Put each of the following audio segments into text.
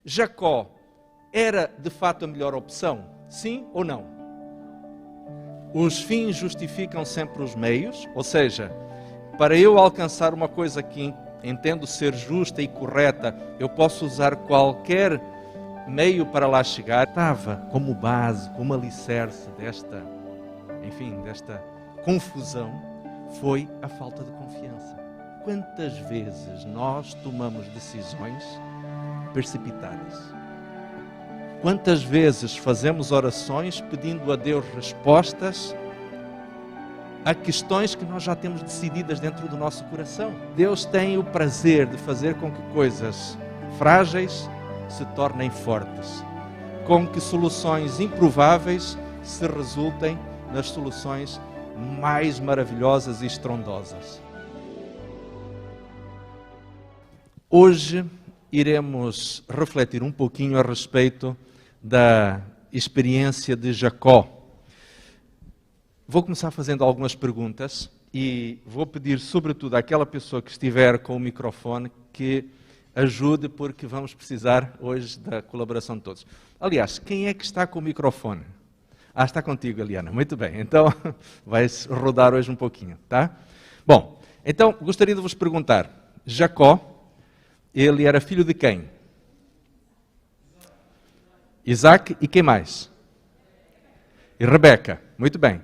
Jacó era de fato a melhor opção? Sim ou não? Os fins justificam sempre os meios, ou seja, para eu alcançar uma coisa que entendo ser justa e correta, eu posso usar qualquer meio para lá chegar. Estava como base, como alicerce desta confusão, foi a falta de confiança. Quantas vezes nós tomamos decisões precipitadas? Quantas vezes fazemos orações pedindo a Deus respostas a questões que nós já temos decididas dentro do nosso coração? Deus tem o prazer de fazer com que coisas frágeis se tornem fortes, com que soluções improváveis se resultem nas soluções mais maravilhosas e estrondosas. Hoje iremos refletir um pouquinho a respeito da experiência de Jacó. Vou começar fazendo algumas perguntas e vou pedir, sobretudo, àquela pessoa que estiver com o microfone que ajude, porque vamos precisar hoje da colaboração de todos. Aliás, quem é que está com o microfone? Está contigo, Eliana. Muito bem. Então, vais rodar hoje um pouquinho, tá? Bom, então, gostaria de vos perguntar. Jacó, ele era filho de quem? Isaac e quem mais? E Rebeca. Muito bem.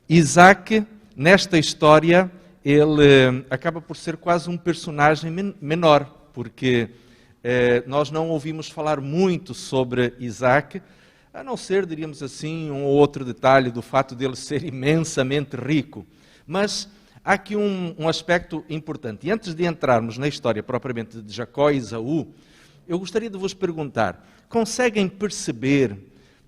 Isaac, nesta história, ele acaba por ser quase um personagem menor, porque nós não ouvimos falar muito sobre Isaac, a não ser, diríamos assim, um ou outro detalhe do fato dele ser imensamente rico. Mas há aqui um aspecto importante. E antes de entrarmos na história propriamente de Jacó e Esaú, eu gostaria de vos perguntar, conseguem perceber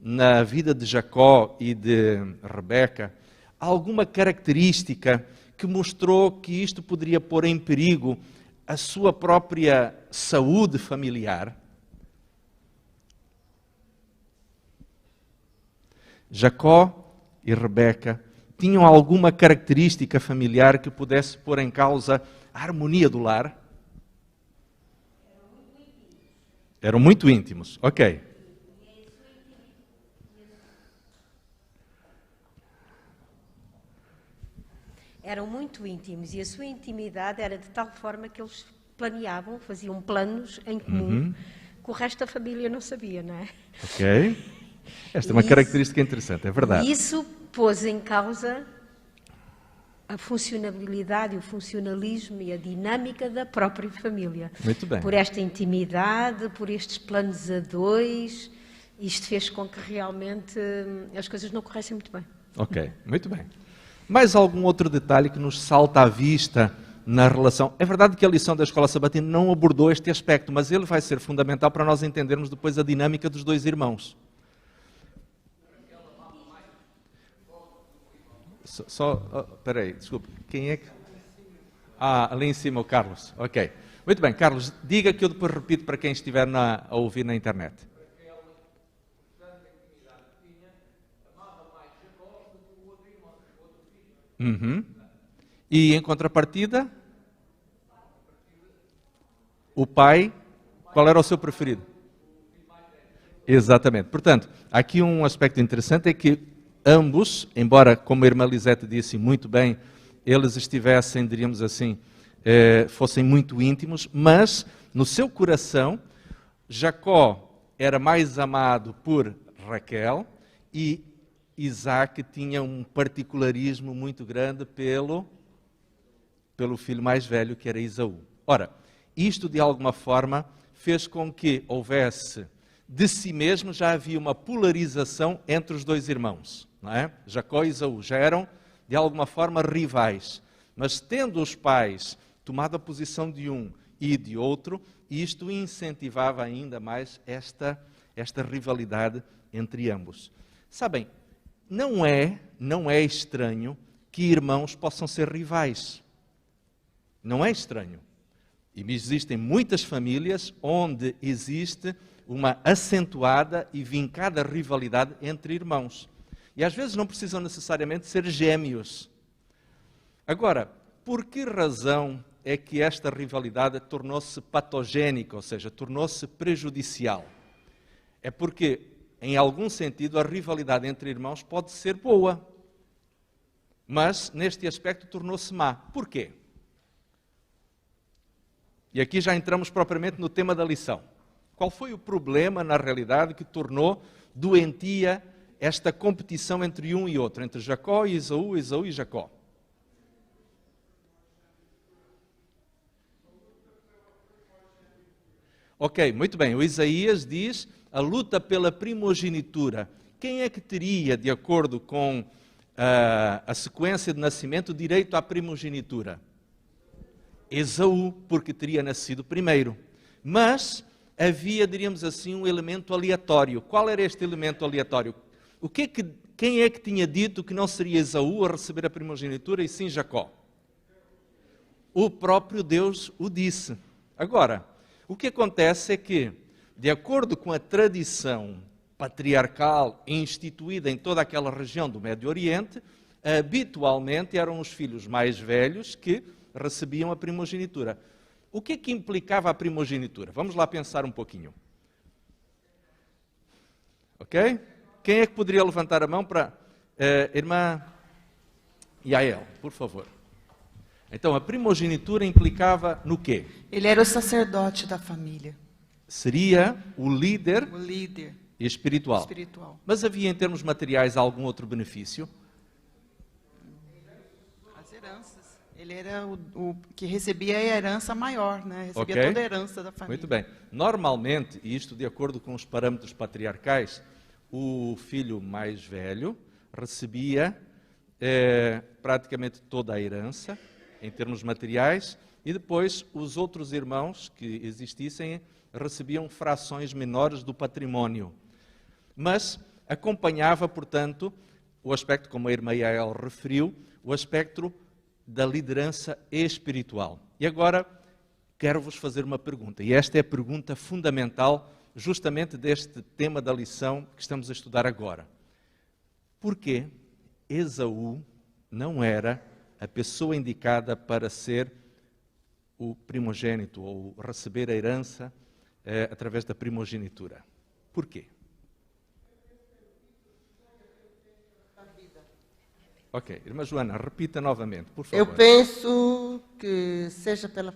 na vida de Jacó e de Rebeca alguma característica que mostrou que isto poderia pôr em perigo a sua própria saúde familiar? Jacó e Rebeca tinham alguma característica familiar que pudesse pôr em causa a harmonia do lar? Eram muito íntimos, ok. Eram muito íntimos e a sua intimidade era de tal forma que eles planeavam, faziam planos em comum, que o resto da família não sabia, não é? Ok. Esta é uma característica interessante, é verdade. Isso pôs em causa a funcionabilidade, o funcionalismo e a dinâmica da própria família. Muito bem. Por esta intimidade, por estes planos a dois, isto fez com que realmente as coisas não corressem muito bem. Ok, muito bem. Mais algum outro detalhe que nos salta à vista na relação? É verdade que a lição da Escola Sabatina não abordou este aspecto, mas ele vai ser fundamental para nós entendermos depois a dinâmica dos dois irmãos. Espera aí, desculpe. Quem é que... ali em cima o Carlos. Ok. Muito bem, Carlos, diga que eu depois repito para quem estiver a ouvir na internet. E em contrapartida, o pai, qual era o seu preferido? Exatamente. Portanto, aqui um aspecto interessante é que ambos, embora, como a irmã Lisete disse muito bem, eles estivessem, diríamos assim, fossem muito íntimos, mas no seu coração, Jacó era mais amado por Raquel e Isaac tinha um particularismo muito grande pelo filho mais velho, que era Esaú. Ora, isto de alguma forma fez com que houvesse, de si mesmo, já havia uma polarização entre os dois irmãos, não é? Jacó e Esaú já eram, de alguma forma, rivais. Mas tendo os pais tomado a posição de um e de outro, isto incentivava ainda mais esta rivalidade entre ambos. Sabem, não é estranho que irmãos possam ser rivais. Não é estranho. E existem muitas famílias onde existe uma acentuada e vincada rivalidade entre irmãos. E às vezes não precisam necessariamente ser gêmeos. Agora, por que razão é que esta rivalidade tornou-se patogénica, ou seja, tornou-se prejudicial. É porque, em algum sentido, a rivalidade entre irmãos pode ser boa, mas neste aspecto tornou-se má. Porquê? E aqui já entramos propriamente no tema da lição. Qual foi o problema, na realidade, que tornou doentia esta competição entre um e outro, entre Jacó e Esaú, Esaú e Jacó? Ok, muito bem. O Isaías diz a luta pela primogenitura. Quem é que teria, de acordo com a sequência de nascimento, direito à primogenitura? Esaú, porque teria nascido primeiro. Mas havia, diríamos assim, um elemento aleatório. Qual era este elemento aleatório? Quem é que tinha dito que não seria Esaú a receber a primogenitura e sim Jacó? O próprio Deus o disse. Agora, o que acontece é que, de acordo com a tradição patriarcal instituída em toda aquela região do Médio Oriente, habitualmente eram os filhos mais velhos que recebiam a primogenitura. O que é que implicava a primogenitura? Vamos lá pensar um pouquinho. Ok? Quem é que poderia levantar a mão para... irmã Yael, por favor. Então, a primogenitura implicava no quê? Ele era o sacerdote da família. Seria o líder espiritual. Mas havia, em termos materiais, algum outro benefício? As heranças. Ele era o que recebia a herança maior, né? Recebia toda a herança da família. Muito bem. Normalmente, e isto de acordo com os parâmetros patriarcais, o filho mais velho recebia praticamente toda a herança, em termos materiais, e depois os outros irmãos que existissem recebiam frações menores do património. Mas acompanhava, portanto, o aspecto, como a irmã Yael referiu, o aspecto da liderança espiritual. E agora quero-vos fazer uma pergunta, e esta é a pergunta fundamental justamente deste tema da lição que estamos a estudar agora. Porquê Esaú não era a pessoa indicada para ser o primogênito ou receber a herança através da primogenitura? Porquê? Ok, irmã Joana, repita novamente, por favor. Eu penso que seja pela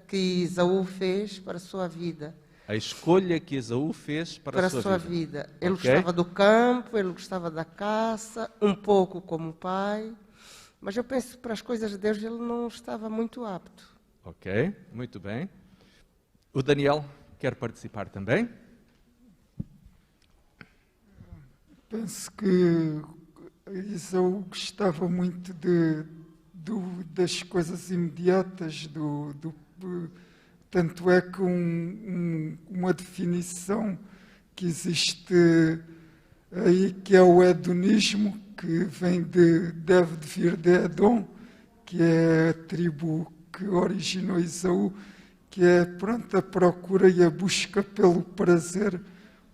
que Esaú fez para a sua vida. A escolha que Esaú fez para a sua vida. Ele gostava do campo, ele gostava da caça, um pouco como o pai, mas eu penso que para as coisas de Deus ele não estava muito apto. Ok, muito bem. O Daniel quer participar também? Penso que Esaú gostava muito das coisas imediatas, tanto é que uma definição que existe aí, que é o hedonismo, que deve de vir de Edom, que é a tribo que originou Esaú, que é a procura e a busca pelo prazer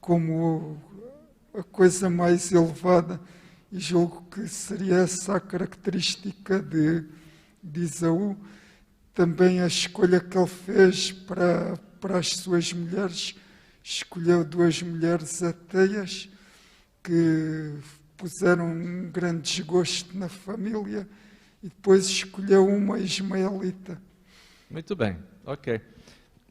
como a coisa mais elevada. E julgo que seria essa a característica de Esaú. Também a escolha que ele fez para as suas mulheres, escolheu 2 mulheres ateias que puseram um grande desgosto na família e depois escolheu uma ismaelita. Muito bem, ok.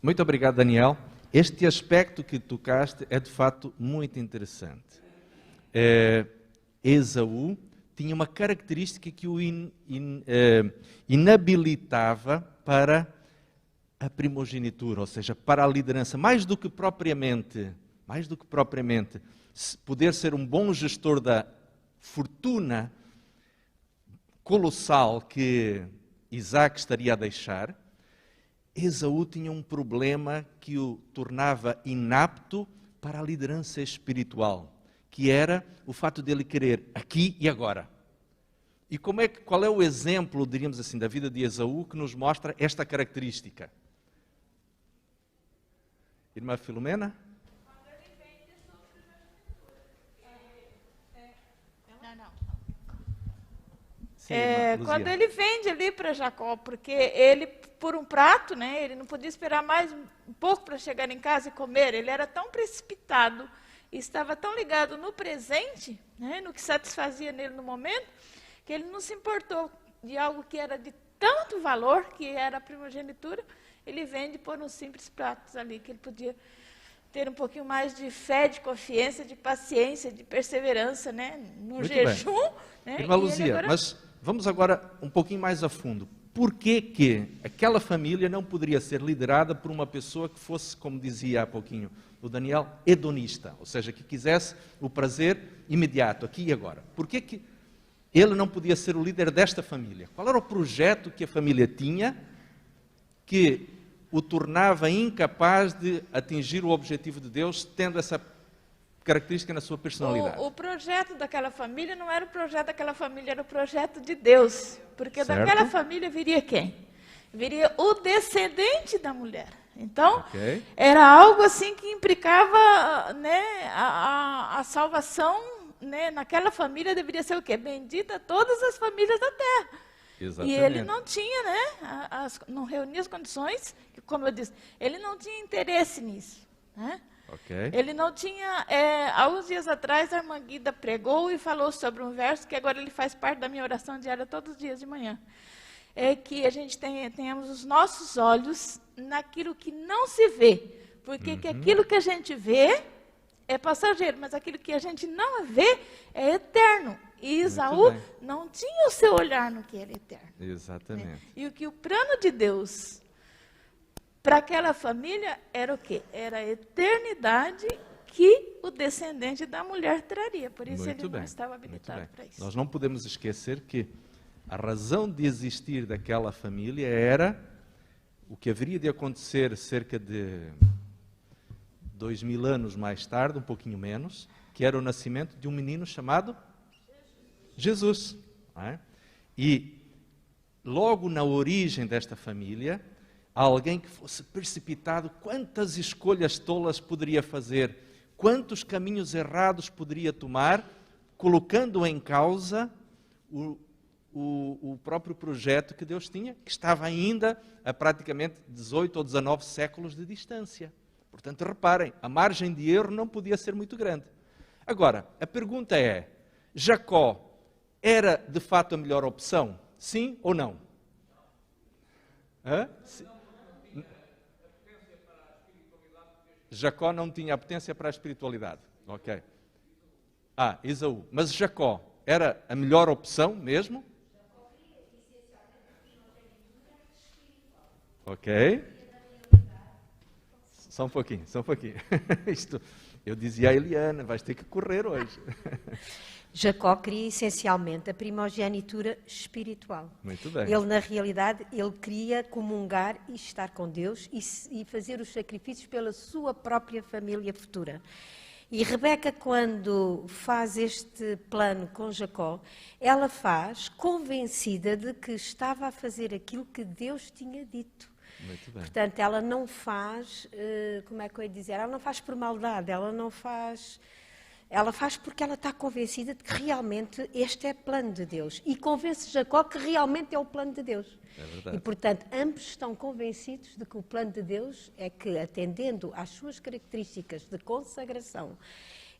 Muito obrigado, Daniel. Este aspecto que tocaste é de fato muito interessante. Esaú tinha uma característica que o inabilitava para a primogenitura, ou seja, para a liderança, mais do que propriamente poder ser um bom gestor da fortuna colossal que Isaac estaria a deixar. Esaú tinha um problema que o tornava inapto para a liderança espiritual, que era o fato dele querer aqui e agora. E qual é o exemplo, diríamos assim, da vida de Esaú que nos mostra esta característica? Irmã Filomena? Quando ele vende ali para Jacó, porque ele por um prato, né? Ele não podia esperar mais um pouco para chegar em casa e comer. Ele era tão precipitado e estava tão ligado no presente, né? No que satisfazia nele no momento, que ele não se importou de algo que era de tanto valor, que era a primogenitura. Ele vende por uns simples pratos ali, que ele podia ter um pouquinho mais de fé, de confiança, de paciência, de perseverança, né? No Muito jejum. bem. Né? Irmã Luzia, agora... mas vamos agora um pouquinho mais a fundo. Por que aquela família não poderia ser liderada por uma pessoa que fosse, como dizia há pouquinho o Daniel, hedonista, ou seja, que quisesse o prazer imediato, aqui e agora? Por que ele não podia ser o líder desta família? Qual era o projeto que a família tinha que o tornava incapaz de atingir o objetivo de Deus, tendo essa característica na sua personalidade? O projeto daquela família não era o projeto daquela família, era o projeto de Deus. Porque Certo. daquela família viria quem? Viria o descendente da mulher. Então, era algo assim que implicava, né, a salvação, né, naquela família deveria ser o quê? Bendita todas as famílias da terra. Exatamente. E ele não tinha, né, não reunia as condições, como eu disse, ele não tinha interesse nisso, né? Ele não tinha, há uns dias atrás a irmã Guida pregou e falou sobre um verso que agora ele faz parte da minha oração diária todos os dias de manhã. É que a gente tenhamos os nossos olhos naquilo que não se vê, porque que aquilo que a gente vê é passageiro, mas aquilo que a gente não vê é eterno. E Esaú não tinha o seu olhar no que era eterno. Exatamente. Né? E o que o plano de Deus para aquela família era o quê? Era a eternidade que o descendente da mulher traria. Por isso ele não estava habilitado para isso. Nós não podemos esquecer que a razão de existir daquela família era o que haveria de acontecer cerca de 2000 anos mais tarde, um pouquinho menos, que era o nascimento de um menino chamado Jesus. Não é? E logo na origem desta família, alguém que fosse precipitado, quantas escolhas tolas poderia fazer, quantos caminhos errados poderia tomar, colocando em causa o próprio projeto que Deus tinha, que estava ainda a praticamente 18 ou 19 séculos de distância. Portanto, reparem, a margem de erro não podia ser muito grande. Agora, a pergunta é, Jacó era de fato a melhor opção? Sim ou não? Jacó não tinha a potência para a espiritualidade. Ok. Esaú. Mas Jacó era a melhor opção mesmo? Ok. Só um pouquinho. Isto, eu dizia a Eliana, vais ter que correr hoje. Jacó queria essencialmente a primogenitura espiritual. Muito bem. Ele, na realidade, ele queria comungar e estar com Deus e fazer os sacrifícios pela sua própria família futura. E Rebeca, quando faz este plano com Jacó, ela faz convencida de que estava a fazer aquilo que Deus tinha dito. Muito bem. Portanto, ela não faz, como é que eu ia dizer, ela não faz por maldade, ela faz porque ela está convencida de que realmente este é plano de Deus. E convence Jacó que realmente é o plano de Deus. É verdade. E, portanto, ambos estão convencidos de que o plano de Deus é que, atendendo às suas características de consagração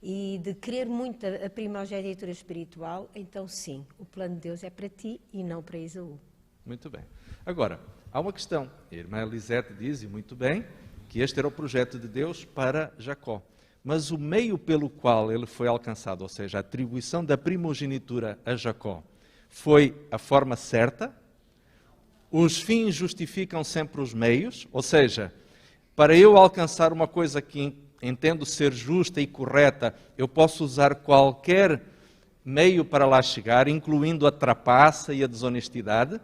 e de querer muito a primogenitura espiritual, então sim, o plano de Deus é para ti e não para Esaú. Muito bem. Agora, há uma questão. A irmã Elisete diz, e muito bem, que este era o projeto de Deus para Jacó. Mas o meio pelo qual ele foi alcançado, ou seja, a atribuição da primogenitura a Jacó, foi a forma certa? Os fins justificam sempre os meios? Ou seja, para eu alcançar uma coisa que entendo ser justa e correta, eu posso usar qualquer meio para lá chegar, incluindo a trapaça e a desonestidade?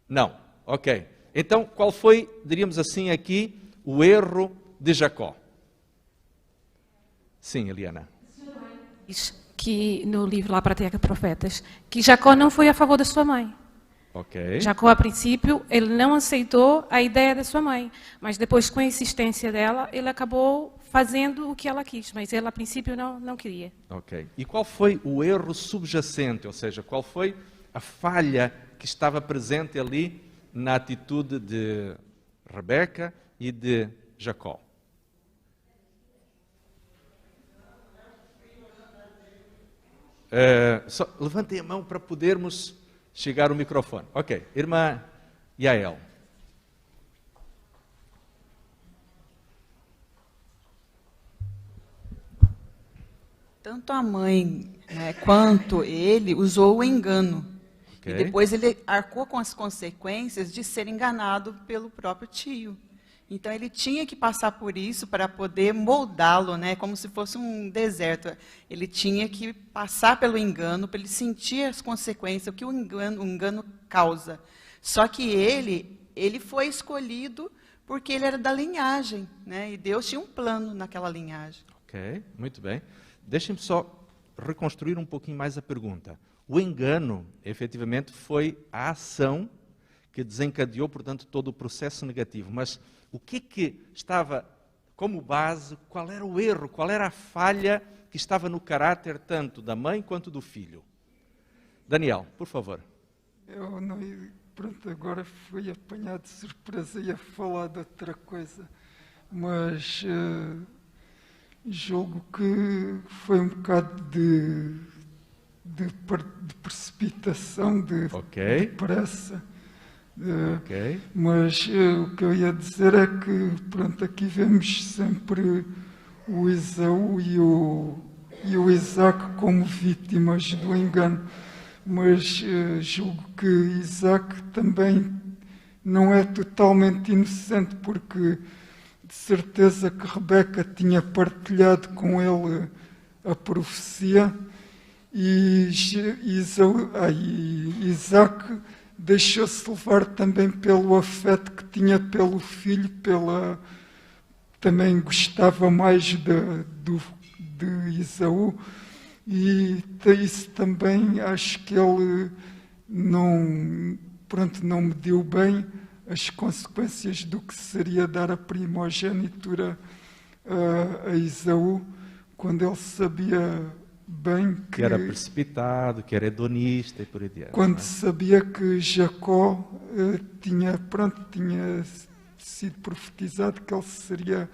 Não. Ok. Então, qual foi, diríamos assim aqui, o erro de Jacó? Sim, Eliana. Diz que no livro lá para Teca Profetas, que Jacó não foi a favor da sua mãe. Ok. Jacó, a princípio, ele não aceitou a ideia da sua mãe, mas depois, com a insistência dela, ele acabou fazendo o que ela quis, mas ele, a princípio, não queria. Ok. E qual foi o erro subjacente, ou seja, qual foi a falha que estava presente ali na atitude de Rebeca e de Jacó? Só levantem a mão para podermos chegar ao microfone. Ok, irmã Yael. Tanto a mãe quanto ele usou o engano. Okay. E depois ele arcou com as consequências de ser enganado pelo próprio tio. Então ele tinha que passar por isso para poder moldá-lo, né? Como se fosse um deserto. Ele tinha que passar pelo engano para ele sentir as consequências, o que o engano causa. Só que ele foi escolhido porque ele era da linhagem, né? E Deus tinha um plano naquela linhagem. Ok, muito bem. Deixem-me só reconstruir um pouquinho mais a pergunta. O engano, efetivamente, foi a ação que desencadeou, portanto, todo o processo negativo. Mas o que estava como base, qual era o erro, qual era a falha que estava no caráter tanto da mãe quanto do filho? Daniel, por favor. Eu não... Pronto, agora fui apanhado de surpresa e ia falar de outra coisa. Mas... julgo que foi um bocado de precipitação, de pressa. Mas o que eu ia dizer é que, pronto, aqui vemos sempre o Esaú e o Isaac como vítimas do engano. Mas julgo que Isaac também não é totalmente inocente, porque de certeza que Rebeca tinha partilhado com ele a profecia e Isaac deixou-se levar também pelo afeto que tinha pelo filho, também gostava mais de Esaú, e isso também acho que ele não mediu bem as consequências do que seria dar a primogenitura a Esaú, quando ele sabia bem que era precipitado, que era hedonista e por aí adiante. Quando sabia que Jacó tinha sido profetizado que ele seria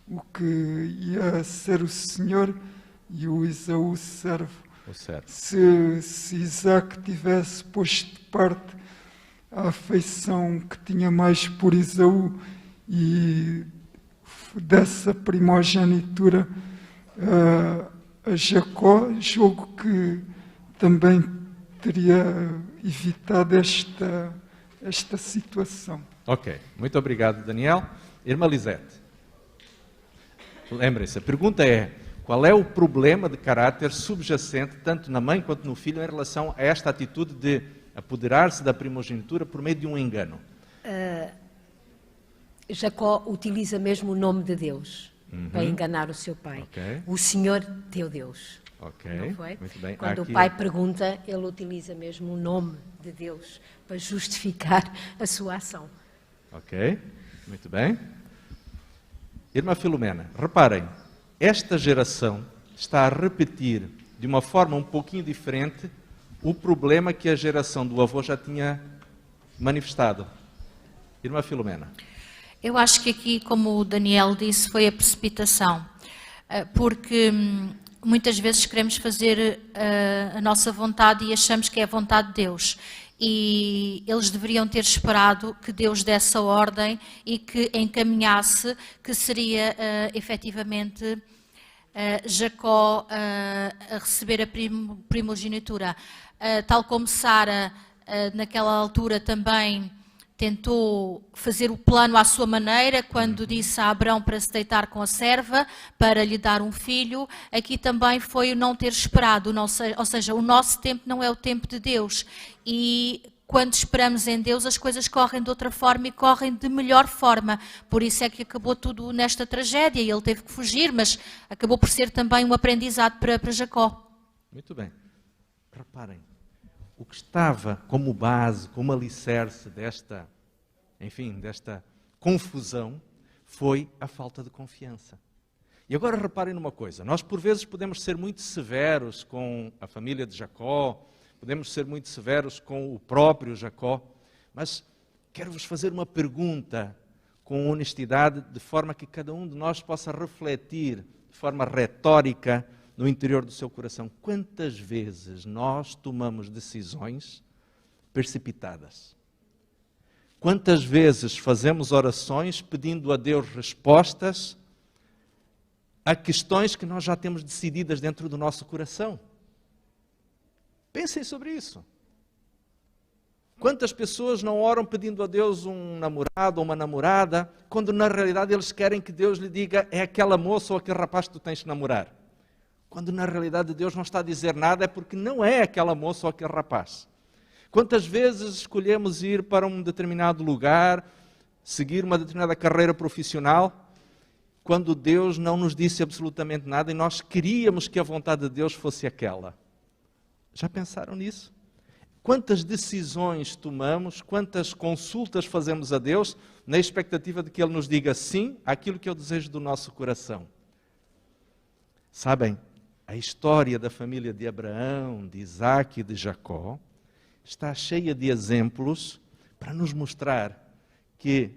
o que ia ser o Senhor e o Esaú o servo. Se Isaac tivesse posto de parte a afeição que tinha mais por Esaú e dessa primogenitura a Jacó, julgo que também teria evitado esta situação. Ok, muito obrigado, Daniel. Irmã Lisete, lembrem-se, a pergunta é: qual é o problema de caráter subjacente, tanto na mãe quanto no filho, em relação a esta atitude de apoderar-se da primogenitura por meio de um engano? Jacó utiliza mesmo o nome de Deus para enganar o seu pai. O Senhor teu Deus. Não foi? Muito bem. Quando o pai pergunta, ele utiliza mesmo o nome de Deus para justificar a sua ação. Ok, muito bem. Irmã Filomena, reparem, esta geração está a repetir de uma forma um pouquinho diferente o problema que a geração do avô já tinha manifestado. Irmã Filomena. Eu acho que aqui, como o Daniel disse, foi a precipitação, porque muitas vezes queremos fazer a nossa vontade e achamos que é a vontade de Deus. E eles deveriam ter esperado que Deus desse a ordem e que encaminhasse, que seria efetivamente Jacó a receber a primogenitura. Tal como Sara, naquela altura também tentou fazer o plano à sua maneira, quando disse a Abrão para se deitar com a serva, para lhe dar um filho. Aqui também foi o não ter esperado, ou seja, o nosso tempo não é o tempo de Deus. E quando esperamos em Deus, as coisas correm de outra forma e correm de melhor forma. Por isso é que acabou tudo nesta tragédia, e ele teve que fugir, mas acabou por ser também um aprendizado para Jacó. Muito bem. Reparem, o que estava como base, como alicerce desta confusão, foi a falta de confiança. E agora reparem numa coisa, nós por vezes podemos ser muito severos com a família de Jacó, podemos ser muito severos com o próprio Jacó, mas quero-vos fazer uma pergunta com honestidade, de forma que cada um de nós possa refletir de forma retórica no interior do seu coração. Quantas vezes nós tomamos decisões precipitadas? Quantas vezes fazemos orações pedindo a Deus respostas a questões que nós já temos decididas dentro do nosso coração? Pensem sobre isso. Quantas pessoas não oram pedindo a Deus um namorado ou uma namorada, quando na realidade eles querem que Deus lhe diga é aquela moça ou aquele rapaz que tu tens de namorar? Quando na realidade Deus não está a dizer nada, é porque não é aquela moça ou aquele rapaz. Quantas vezes escolhemos ir para um determinado lugar, seguir uma determinada carreira profissional, quando Deus não nos disse absolutamente nada e nós queríamos que a vontade de Deus fosse aquela? Já pensaram nisso? Quantas decisões tomamos, quantas consultas fazemos a Deus na expectativa de que Ele nos diga sim àquilo que é o desejo do nosso coração? Sabem, a história da família de Abraão, de Isaac e de Jacó está cheia de exemplos para nos mostrar que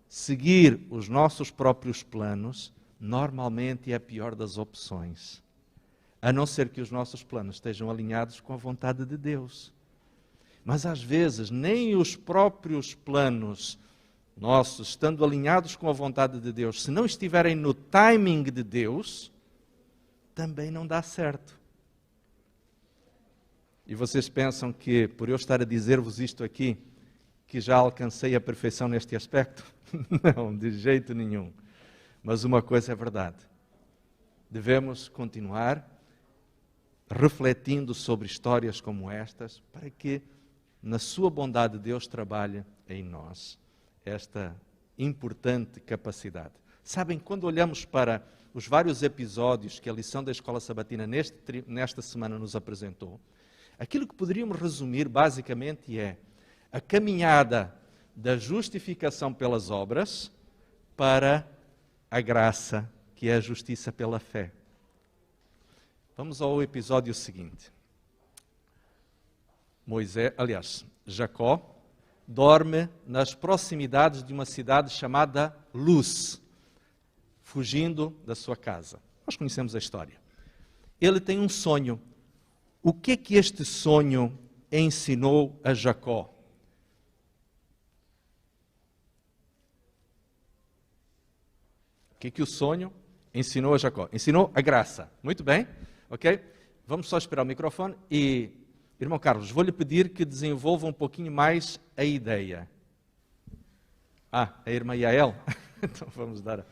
seguir os nossos próprios planos normalmente é a pior das opções, a não ser que os nossos planos estejam alinhados com a vontade de Deus. Mas às vezes nem os próprios planos nossos, estando alinhados com a vontade de Deus, se não estiverem no timing de Deus, também não dá certo. E vocês pensam que, por eu estar a dizer-vos isto aqui, que já alcancei a perfeição neste aspecto? Não, de jeito nenhum. Mas uma coisa é verdade. Devemos continuar refletindo sobre histórias como estas, para que, na sua bondade, Deus trabalhe em nós esta importante capacidade. Sabem, quando olhamos para os vários episódios que a lição da Escola Sabatina nesta semana nos apresentou, aquilo que poderíamos resumir basicamente é a caminhada da justificação pelas obras para a graça, que é a justiça pela fé. Vamos ao episódio seguinte. Jacó dorme nas proximidades de uma cidade chamada Luz, fugindo da sua casa. Nós conhecemos a história. Ele tem um sonho. O que é que este sonho ensinou a Jacó? O que é que o sonho ensinou a Jacó? Ensinou a graça. Muito bem, ok? Vamos só esperar o microfone e, irmão Carlos, vou-lhe pedir que desenvolva um pouquinho mais a ideia. A irmã Yael? Então vamos dar...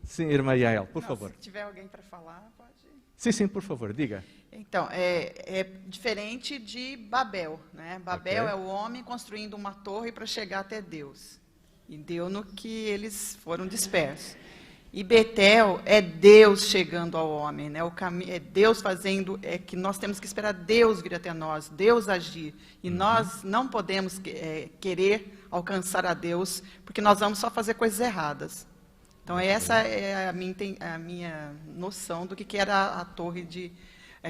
Sim, irmã Yael, por favor. Se tiver alguém para falar, pode... Sim, por favor, diga. Então, é diferente de Babel, né? Babel é o homem construindo uma torre para chegar até Deus. E deu no que eles foram dispersos. E Betel é Deus chegando ao homem, né? É Deus fazendo, é que nós temos que esperar Deus vir até nós, Deus agir. E nós não podemos querer alcançar a Deus, porque nós vamos só fazer coisas erradas. Então, essa é a minha noção do que era a torre de...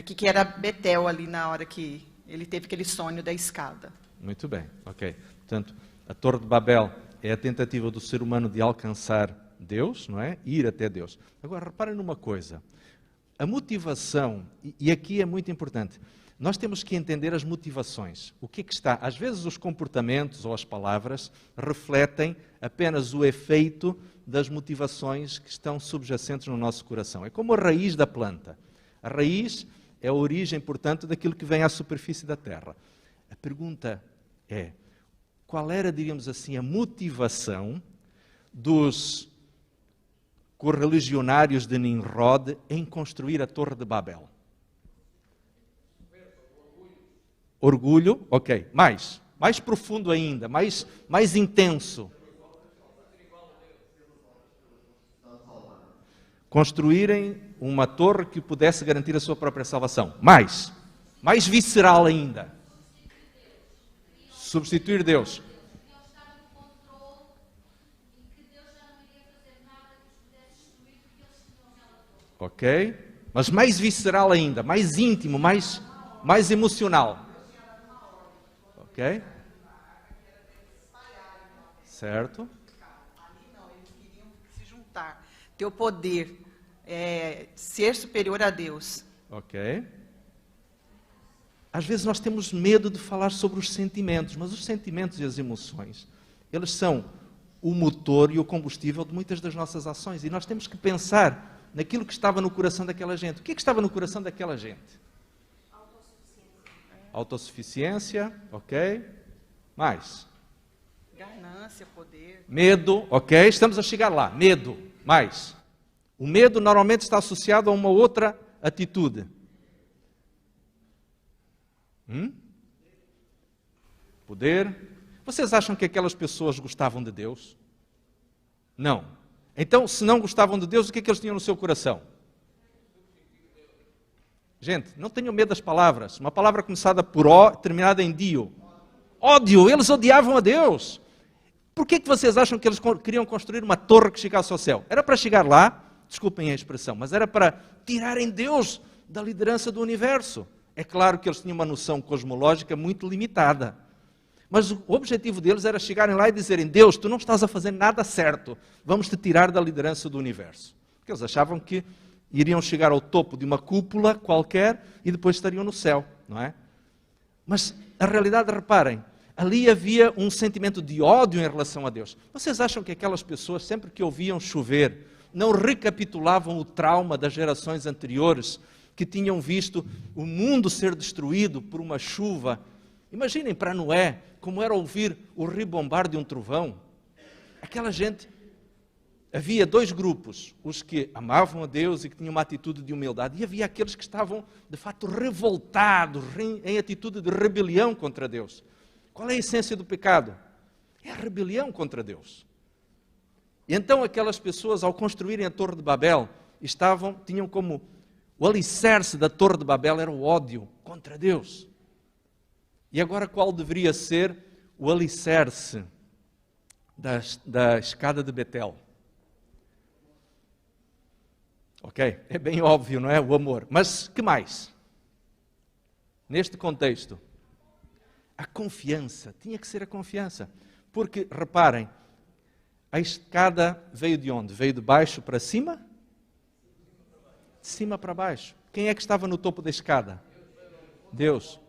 que era Betel ali na hora que ele teve aquele sonho da escada. Muito bem, ok. Portanto, a Torre de Babel é a tentativa do ser humano de alcançar Deus, não é? Ir até Deus. Agora, reparem numa coisa. A motivação, e aqui é muito importante, nós temos que entender as motivações. O que é que está? Às vezes os comportamentos ou as palavras refletem apenas o efeito das motivações que estão subjacentes no nosso coração. É como a raiz da planta. A raiz é a origem, portanto, daquilo que vem à superfície da terra. A pergunta é, qual era, diríamos assim, a motivação dos correligionários de Nimrod em construir a Torre de Babel? Orgulho, ok. Mais profundo ainda, mais intenso. Construírem uma torre que pudesse garantir a sua própria salvação. Mais visceral ainda. Substituir Deus. Ok? Mas mais visceral ainda, mais íntimo, mais emocional. Ok? Certo. Ali não, eles queriam se juntar, ter o poder, ser superior a Deus. Ok. Às vezes nós temos medo de falar sobre os sentimentos, mas os sentimentos e as emoções, eles são o motor e o combustível de muitas das nossas ações. E nós temos que pensar naquilo que estava no coração daquela gente. O que é que estava no coração daquela gente? Autossuficiência, ok. Mais? Ganância, poder. Medo, ok. Estamos a chegar lá. Medo, mais. O medo normalmente está associado a uma outra atitude. Poder. Vocês acham que aquelas pessoas gostavam de Deus? Não. Então, se não gostavam de Deus, o que é que eles tinham no seu coração? Gente, não tenham medo das palavras. Uma palavra começada por O, terminada em dio. Ódio. Eles odiavam a Deus. Por que vocês acham que eles queriam construir uma torre que chegasse ao céu? Era para chegar lá, desculpem a expressão, mas era para tirarem Deus da liderança do universo. É claro que eles tinham uma noção cosmológica muito limitada. Mas o objetivo deles era chegarem lá e dizerem: Deus, tu não estás a fazer nada certo, vamos te tirar da liderança do universo. Porque eles achavam que iriam chegar ao topo de uma cúpula qualquer e depois estariam no céu, não é? Mas a realidade, reparem, ali havia um sentimento de ódio em relação a Deus. Vocês acham que aquelas pessoas, sempre que ouviam chover, não recapitulavam o trauma das gerações anteriores, que tinham visto o mundo ser destruído por uma chuva? Imaginem para Noé como era ouvir o ribombar de um trovão. Aquela gente, havia dois grupos, os que amavam a Deus e que tinham uma atitude de humildade, e havia aqueles que estavam, de fato, revoltados, em atitude de rebelião contra Deus. Qual é a essência do pecado? É a rebelião contra Deus. E então aquelas pessoas, ao construírem a Torre de Babel, tinham como o alicerce da Torre de Babel era o ódio contra Deus. E agora qual deveria ser o alicerce da escada de Betel? Ok? É bem óbvio, não é? O amor. Mas que mais? Neste contexto, a confiança. Tinha que ser a confiança. Porque, reparem, a escada veio de onde? Veio de baixo para cima? De cima para baixo. Quem é que estava no topo da escada? Deus.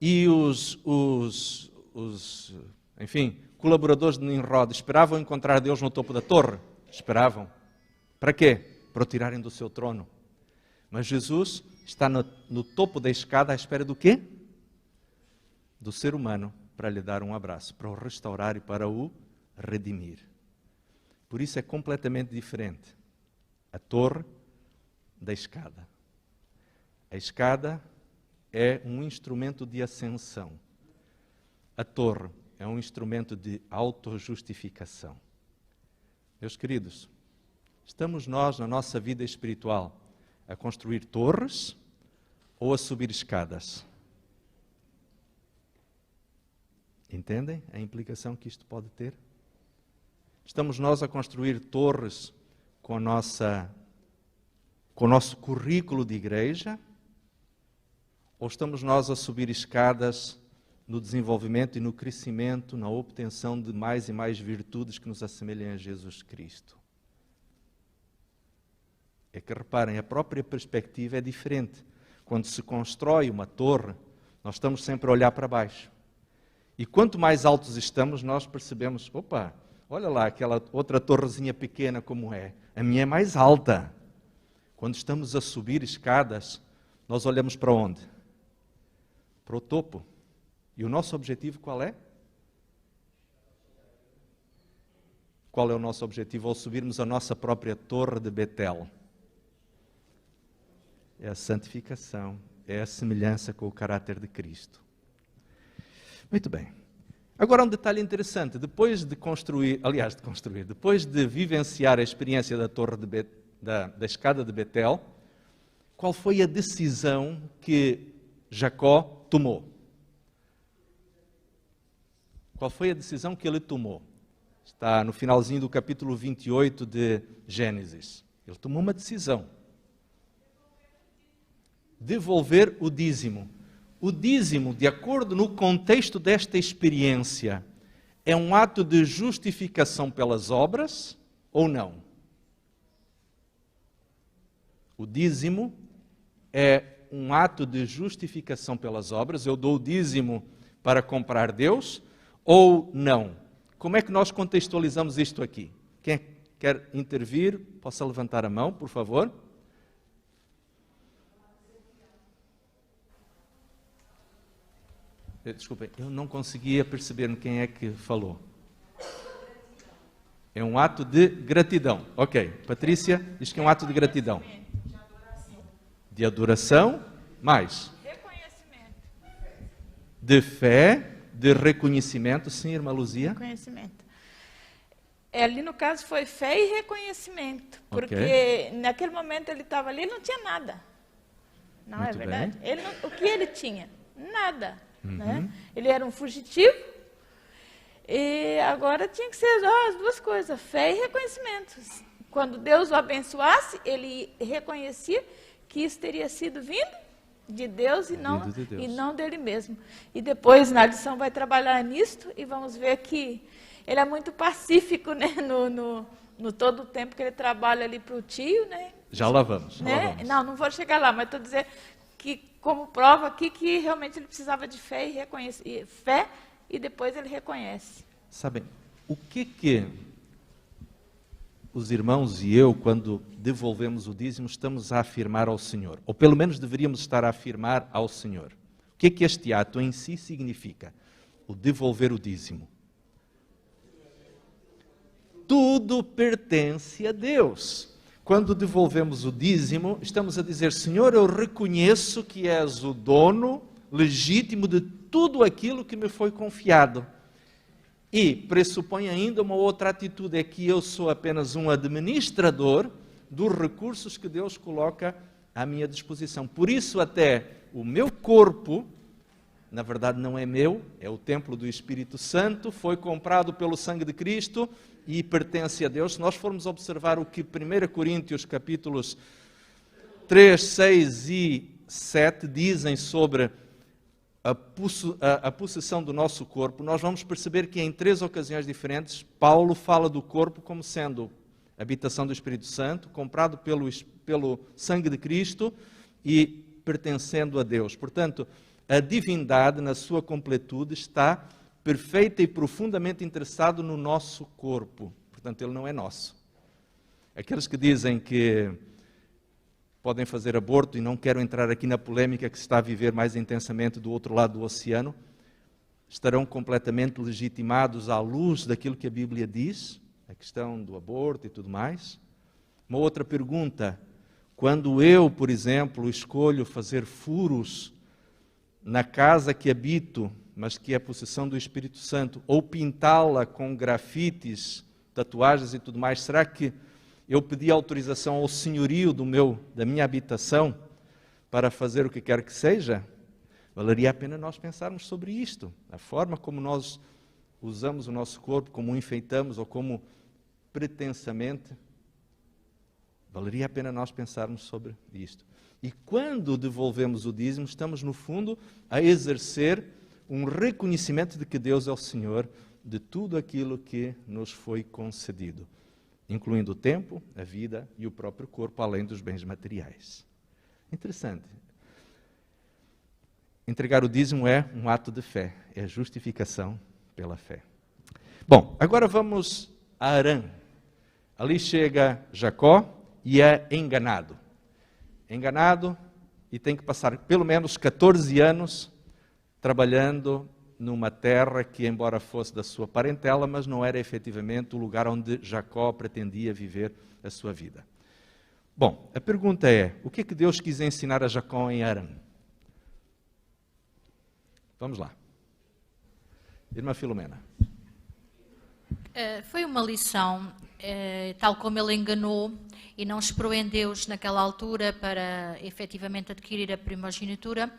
E enfim, colaboradores de Nimrod esperavam encontrar Deus no topo da torre? Esperavam. Para quê? Para o tirarem do seu trono. Mas Jesus está no topo da escada à espera do quê? Do ser humano, para lhe dar um abraço, para o restaurar e para o redimir. Por isso é completamente diferente a torre da escada. A escada é um instrumento de ascensão. A torre é um instrumento de autojustificação. Meus queridos, estamos nós, na nossa vida espiritual, a construir torres ou a subir escadas? Entendem a implicação que isto pode ter? Estamos nós a construir torres com o nosso currículo de igreja? Ou estamos nós a subir escadas no desenvolvimento e no crescimento, na obtenção de mais e mais virtudes que nos assemelhem a Jesus Cristo? É que, reparem, a própria perspectiva é diferente. Quando se constrói uma torre, nós estamos sempre a olhar para baixo. E quanto mais altos estamos, nós percebemos: opa, olha lá aquela outra torrezinha pequena como é. A minha é mais alta. Quando estamos a subir escadas, nós olhamos para onde? Para o topo. E o nosso objetivo qual é? Qual é o nosso objetivo ao subirmos a nossa própria torre de Betel? É a santificação, é a semelhança com o caráter de Cristo. Muito bem. Agora um detalhe interessante. Depois de vivenciar a experiência da torre da escada de Betel, qual foi a decisão que Jacó tomou? Qual foi a decisão que ele tomou? Está no finalzinho do capítulo 28 de Gênesis. Ele tomou uma decisão. Devolver o dízimo. O dízimo, de acordo no contexto desta experiência, é um ato de justificação pelas obras ou não? O dízimo é um ato de justificação pelas obras, eu dou o dízimo para comprar Deus, ou não? Como é que nós contextualizamos isto aqui? Quem quer intervir, possa levantar a mão, por favor. Desculpem, eu não conseguia perceber quem é que falou. É um ato de gratidão. Ok, Patrícia diz que é um ato de gratidão. De adoração, mais. Reconhecimento. De fé, de reconhecimento. Sim, irmã Luzia? Reconhecimento. Ali no caso foi fé e reconhecimento, porque naquele momento ele estava ali e não tinha nada. Não é verdade? O que ele tinha? Nada. Né? Ele era um fugitivo e agora tinha que ser as duas coisas, fé e reconhecimento. Quando Deus o abençoasse, ele reconhecia que isso teria sido vindo de Deus e não dele mesmo. E depois na lição vai trabalhar nisto e vamos ver que ele é muito pacífico, né? No todo o tempo que ele trabalha ali para o tio, né? Já lá vamos. Né? Não vou chegar lá, mas estou dizendo que como prova aqui que realmente ele precisava de fé e fé e depois ele reconhece. Sabem, o que os irmãos e eu, quando devolvemos o dízimo, estamos a afirmar ao Senhor? Ou pelo menos deveríamos estar a afirmar ao Senhor. O que este ato em si significa? O devolver o dízimo. Tudo pertence a Deus. Quando devolvemos o dízimo, estamos a dizer, Senhor, eu reconheço que és o dono legítimo de tudo aquilo que me foi confiado. E pressupõe ainda uma outra atitude, é que eu sou apenas um administrador dos recursos que Deus coloca à minha disposição. Por isso até o meu corpo, na verdade não é meu, é o templo do Espírito Santo, foi comprado pelo sangue de Cristo e pertence a Deus. Se nós formos observar o que 1 Coríntios capítulos 3, 6 e 7 dizem sobre a possessão do nosso corpo, nós vamos perceber que em 3 ocasiões diferentes, Paulo fala do corpo como sendo habitação do Espírito Santo, comprado pelo sangue de Cristo e pertencendo a Deus. Portanto, a divindade, na sua completude, está perfeita e profundamente interessado no nosso corpo. Portanto, ele não é nosso. Aqueles que dizem que podem fazer aborto, e não quero entrar aqui na polêmica que se está a viver mais intensamente do outro lado do oceano, estarão completamente legitimados à luz daquilo que a Bíblia diz, a questão do aborto e tudo mais. Uma outra pergunta, quando eu, por exemplo, escolho fazer furos na casa que habito, mas que é possessão do Espírito Santo, ou pintá-la com grafites, tatuagens e tudo mais, será que eu pedi autorização ao senhorio da minha habitação para fazer o que quer que seja? Valeria a pena nós pensarmos sobre isto, a forma como nós usamos o nosso corpo, como o enfeitamos ou como pretensamente. Valeria a pena nós pensarmos sobre isto. E quando devolvemos o dízimo, estamos no fundo a exercer um reconhecimento de que Deus é o Senhor de tudo aquilo que nos foi concedido, incluindo o tempo, a vida e o próprio corpo, além dos bens materiais. Interessante. Entregar o dízimo é um ato de fé, é justificação pela fé. Bom, agora vamos a Harã. Ali chega Jacó e é enganado. Enganado e tem que passar pelo menos 14 anos trabalhando numa terra que, embora fosse da sua parentela, mas não era efetivamente o lugar onde Jacó pretendia viver a sua vida. Bom, a pergunta é, o que é que Deus quis ensinar a Jacó em Harã? Vamos lá. Irmã Filomena. Foi uma lição, tal como ele enganou e não esperou em Deus naquela altura para efetivamente adquirir a primogenitura.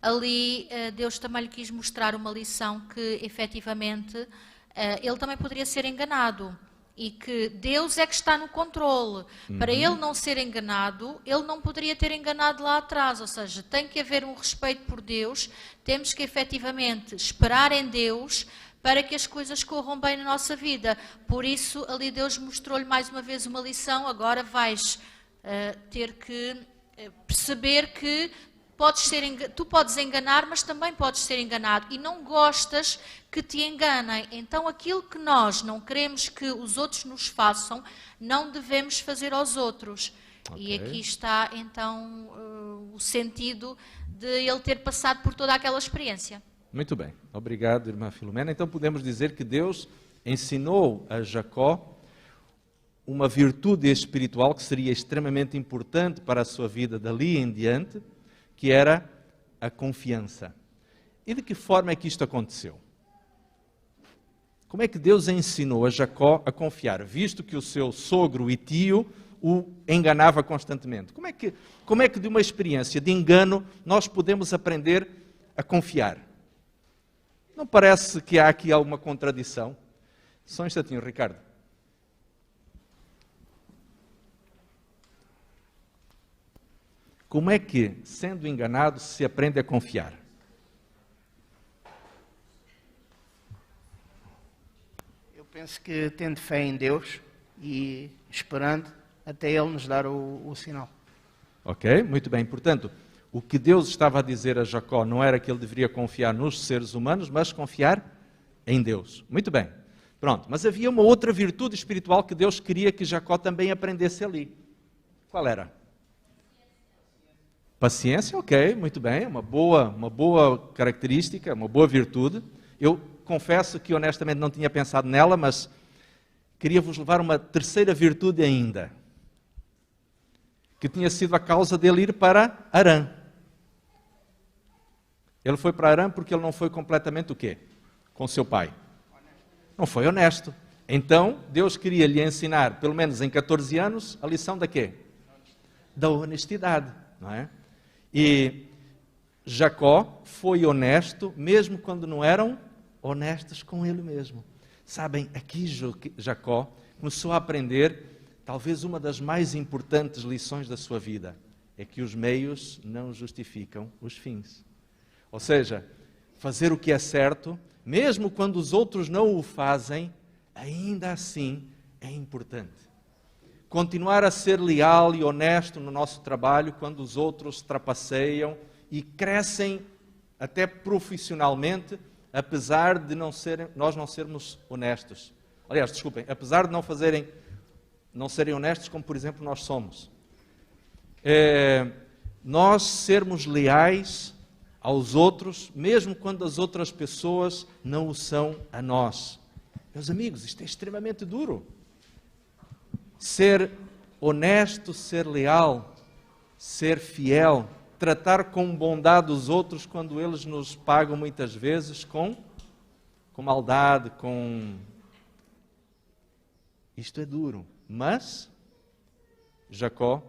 Ali Deus também lhe quis mostrar uma lição que efetivamente ele também poderia ser enganado e que Deus é que está no controle. Para ele não ser enganado, ele não poderia ter enganado lá atrás, ou seja, tem que haver um respeito por Deus, temos que efetivamente esperar em Deus para que as coisas corram bem na nossa vida. Por isso, ali Deus mostrou-lhe mais uma vez uma lição. Agora vais ter que perceber que tu podes enganar, mas também podes ser enganado. E não gostas que te enganem. Então, aquilo que nós não queremos que os outros nos façam, não devemos fazer aos outros. Okay. E aqui está, então, o sentido de ele ter passado por toda aquela experiência. Muito bem. Obrigado, irmã Filomena. Então, podemos dizer que Deus ensinou a Jacó uma virtude espiritual que seria extremamente importante para a sua vida dali em diante, que era a confiança. E de que forma é que isto aconteceu? Como é que Deus ensinou a Jacó a confiar, visto que o seu sogro e tio o enganava constantemente? Como é que de uma experiência de engano nós podemos aprender a confiar? Não parece que há aqui alguma contradição? Só um instantinho, Ricardo. Como é que, sendo enganado, se aprende a confiar? Eu penso que tendo fé em Deus e esperando até Ele nos dar o sinal. Ok, muito bem. Portanto, o que Deus estava a dizer a Jacó não era que ele deveria confiar nos seres humanos, mas confiar em Deus. Muito bem. Pronto, mas havia uma outra virtude espiritual que Deus queria que Jacó também aprendesse ali. Qual era? Paciência, ok, muito bem, uma boa característica, uma boa virtude. Eu confesso que honestamente não tinha pensado nela, mas queria vos levar uma terceira virtude ainda, que tinha sido a causa dele ir para Harã. Ele foi para Harã porque ele não foi completamente o quê? Com seu pai. Não foi honesto. Então, Deus queria lhe ensinar, pelo menos em 14 anos, a lição da quê? Da honestidade, não é? E Jacó foi honesto, mesmo quando não eram honestos com ele mesmo. Sabem, aqui Jacó começou a aprender, talvez uma das mais importantes lições da sua vida, é que os meios não justificam os fins. Ou seja, fazer o que é certo, mesmo quando os outros não o fazem, ainda assim é importante. Continuar a ser leal e honesto no nosso trabalho quando os outros trapaceiam e crescem até profissionalmente, apesar de nós não sermos honestos. Aliás, desculpem, apesar de não serem honestos, como por exemplo nós somos. Nós sermos leais aos outros, mesmo quando as outras pessoas não o são a nós. Meus amigos, isto é extremamente duro. Ser honesto, ser leal, ser fiel, tratar com bondade os outros quando eles nos pagam muitas vezes com maldade, Isto é duro, mas Jacó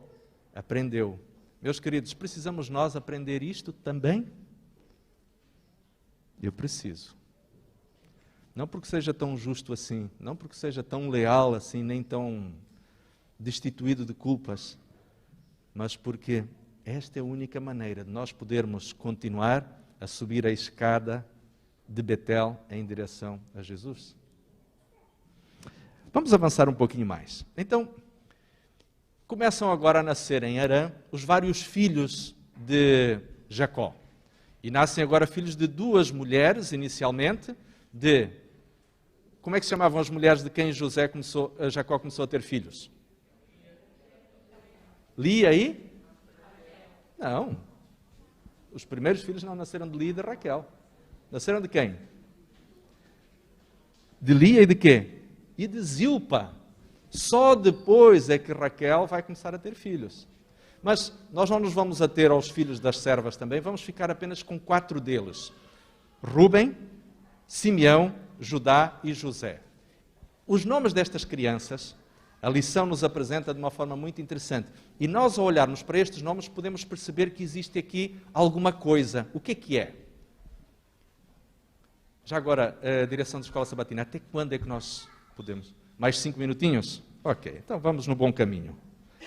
aprendeu. Meus queridos, precisamos nós aprender isto também? Eu preciso. Não porque seja tão justo assim, não porque seja tão leal assim, nem tão destituído de culpas, mas porque esta é a única maneira de nós podermos continuar a subir a escada de Betel em direção a Jesus. Vamos avançar um pouquinho mais. Então, começam agora a nascer em Harã os vários filhos de Jacó. E nascem agora filhos de duas mulheres, inicialmente, como é que se chamavam as mulheres de quem Jacó começou a ter filhos? Lia e? Não. Os primeiros filhos não nasceram de Lia e de Raquel. Nasceram de quem? De Lia e de quê? E de Zilpa. Só depois é que Raquel vai começar a ter filhos. Mas nós não nos vamos ater aos filhos das servas também, vamos ficar apenas com 4 deles. Rúben, Simeão, Judá e José. Os nomes destas crianças, a lição nos apresenta de uma forma muito interessante. E nós, ao olharmos para estes nomes, podemos perceber que existe aqui alguma coisa. O que é? Já agora, a direção da Escola Sabatina, até quando é que nós podemos? Mais 5 minutinhos? Ok, então vamos no bom caminho,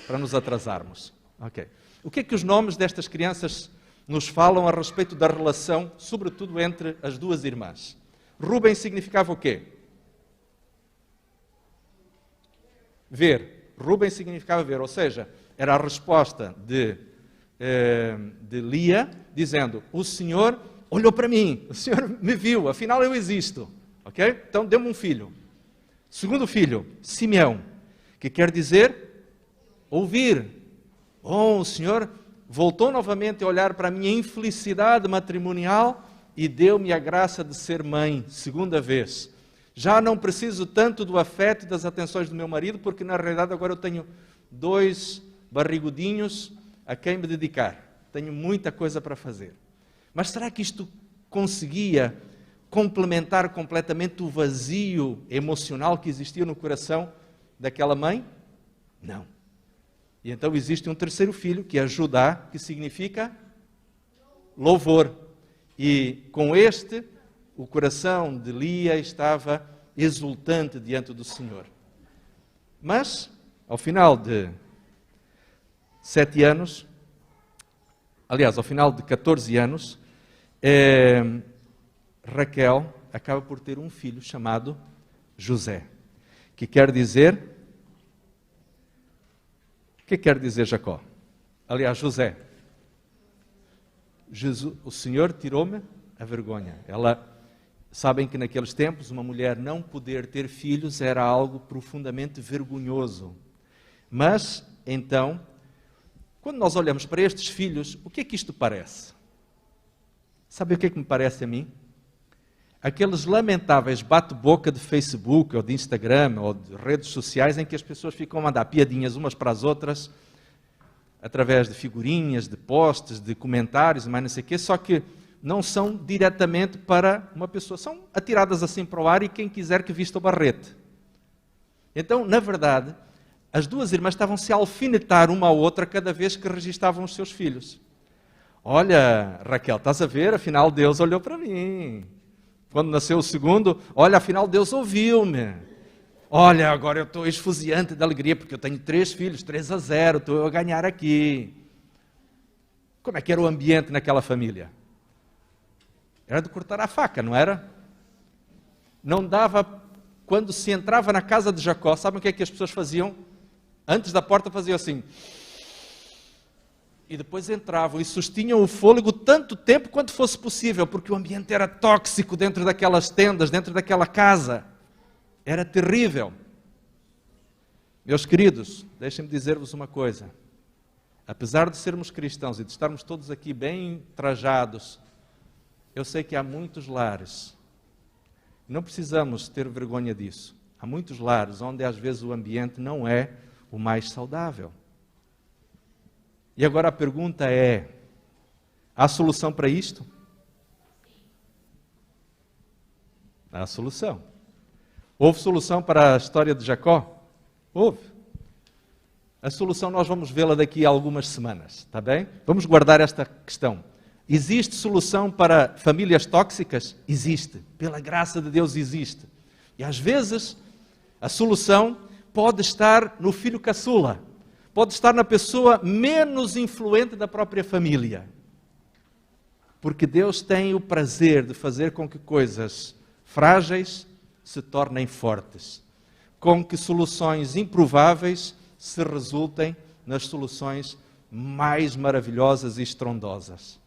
para nos atrasarmos. Ok. O que é que os nomes destas crianças nos falam a respeito da relação, sobretudo entre as duas irmãs? Rúben significava o quê? Ver. Rúben significava ver, ou seja, era a resposta de Lia, dizendo, o Senhor olhou para mim, o Senhor me viu, afinal eu existo. Ok? Então deu-me um filho. Segundo filho, Simeão, que quer dizer ouvir. O Senhor voltou novamente a olhar para a minha infelicidade matrimonial e deu-me a graça de ser mãe, segunda vez. Já não preciso tanto do afeto e das atenções do meu marido, porque na realidade agora eu tenho 2 barrigudinhos a quem me dedicar. Tenho muita coisa para fazer. Mas será que isto conseguia complementar completamente o vazio emocional que existia no coração daquela mãe? Não. E então existe um terceiro filho, que é Judá, que significa louvor. E com este, o coração de Lia estava exultante diante do Senhor. Mas, ao final de 7 anos, aliás, ao final de 14 anos, Raquel acaba por ter um filho chamado José, que quer dizer... O que quer dizer Jacó? Aliás, José. O Senhor tirou-me a vergonha. Sabem que naqueles tempos uma mulher não poder ter filhos era algo profundamente vergonhoso. Mas, então, quando nós olhamos para estes filhos, o que é que isto parece? Sabe o que é que me parece a mim? Aqueles lamentáveis bate-boca de Facebook, ou de Instagram, ou de redes sociais, em que as pessoas ficam a mandar piadinhas umas para as outras, através de figurinhas, de posts, de comentários, mais não sei o quê, só que não são diretamente para uma pessoa, são atiradas assim para o ar e quem quiser que vista o barrete. Então, na verdade, as 2 irmãs estavam-se a alfinetar uma à outra cada vez que registavam os seus filhos. Olha, Raquel, estás a ver? Afinal, Deus olhou para mim. Quando nasceu o segundo, olha, afinal Deus ouviu-me. Olha, agora eu estou esfuziante de alegria, porque eu tenho 3 filhos, 3-0, estou a ganhar aqui. Como é que era o ambiente naquela família? Era de cortar a faca, não era? Não dava, quando se entrava na casa de Jacó, sabem o que é que as pessoas faziam? Antes da porta faziam assim... E depois entravam e sustinham o fôlego tanto tempo quanto fosse possível, porque o ambiente era tóxico dentro daquelas tendas, dentro daquela casa. Era terrível. Meus queridos, deixem-me dizer-vos uma coisa. Apesar de sermos cristãos e de estarmos todos aqui bem trajados, eu sei que há muitos lares, não precisamos ter vergonha disso, há muitos lares onde às vezes o ambiente não é o mais saudável. E agora a pergunta é, há solução para isto? Há solução. Houve solução para a história de Jacó? Houve. A solução nós vamos vê-la daqui a algumas semanas, está bem? Vamos guardar esta questão. Existe solução para famílias tóxicas? Existe. Pela graça de Deus existe. E às vezes a solução pode estar no filho caçula. Pode estar na pessoa menos influente da própria família. Porque Deus tem o prazer de fazer com que coisas frágeis se tornem fortes. Com que soluções improváveis se resultem nas soluções mais maravilhosas e estrondosas.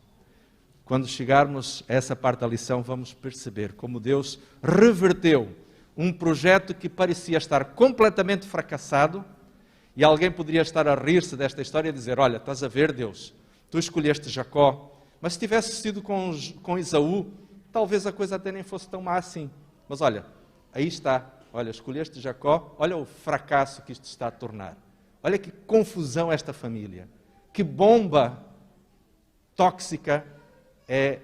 Quando chegarmos a essa parte da lição, vamos perceber como Deus reverteu um projeto que parecia estar completamente fracassado. E alguém poderia estar a rir-se desta história e dizer, olha, estás a ver, Deus, tu escolheste Jacó, mas se tivesse sido com Esaú, talvez a coisa até nem fosse tão má assim. Mas olha, aí está, olha, escolheste Jacó, olha o fracasso que isto está a tornar. Olha que confusão esta família, que bomba tóxica é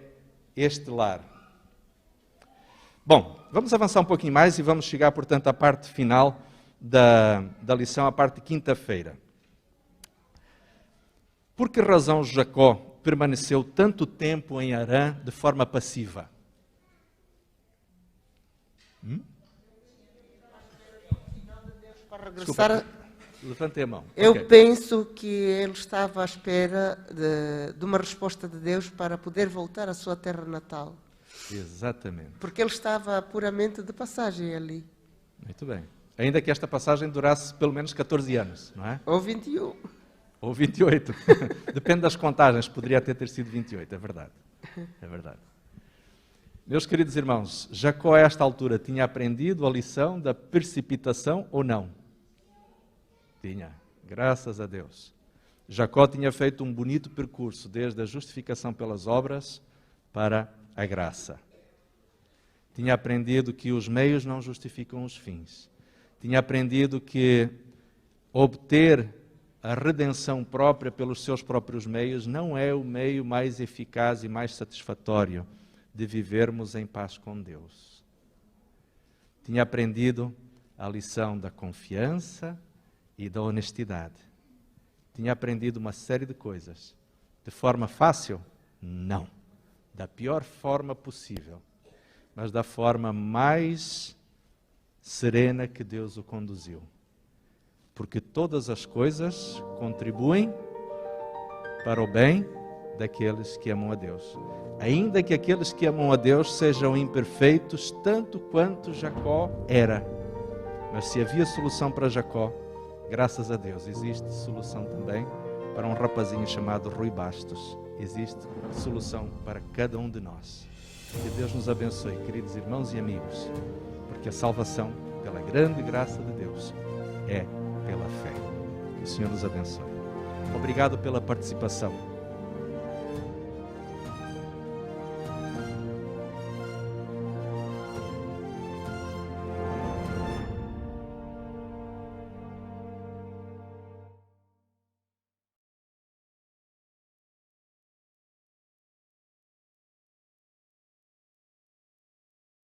este lar. Bom, vamos avançar um pouquinho mais e vamos chegar, portanto, à parte final da lição, a parte de quinta-feira. Por que razão Jacó permaneceu tanto tempo em Harã de forma passiva? Para regressar, levantei a mão. Eu penso que ele estava à espera de uma resposta de Deus para poder voltar à sua terra natal. Exatamente. Porque ele estava puramente de passagem ali. Muito bem. Ainda que esta passagem durasse pelo menos 14 anos, não é? Ou 21. Ou 28. Depende das contagens, poderia até ter sido 28, é verdade. É verdade. Meus queridos irmãos, Jacó a esta altura tinha aprendido a lição da precipitação ou não? Tinha, graças a Deus. Jacó tinha feito um bonito percurso, desde a justificação pelas obras para a graça. Tinha aprendido que os meios não justificam os fins. Tinha aprendido que obter a redenção própria pelos seus próprios meios não é o meio mais eficaz e mais satisfatório de vivermos em paz com Deus. Tinha aprendido a lição da confiança e da honestidade. Tinha aprendido uma série de coisas. De forma fácil? Não. Da pior forma possível. Mas da forma mais serena que Deus o conduziu. Porque todas as coisas contribuem para o bem daqueles que amam a Deus. Ainda que aqueles que amam a Deus sejam imperfeitos, tanto quanto Jacó era. Mas se havia solução para Jacó, graças a Deus, existe solução também para um rapazinho chamado Rui Bastos. Existe solução para cada um de nós. Que Deus nos abençoe, queridos irmãos e amigos, porque a salvação, pela grande graça de Deus, é pela fé. Que o Senhor nos abençoe. Obrigado pela participação.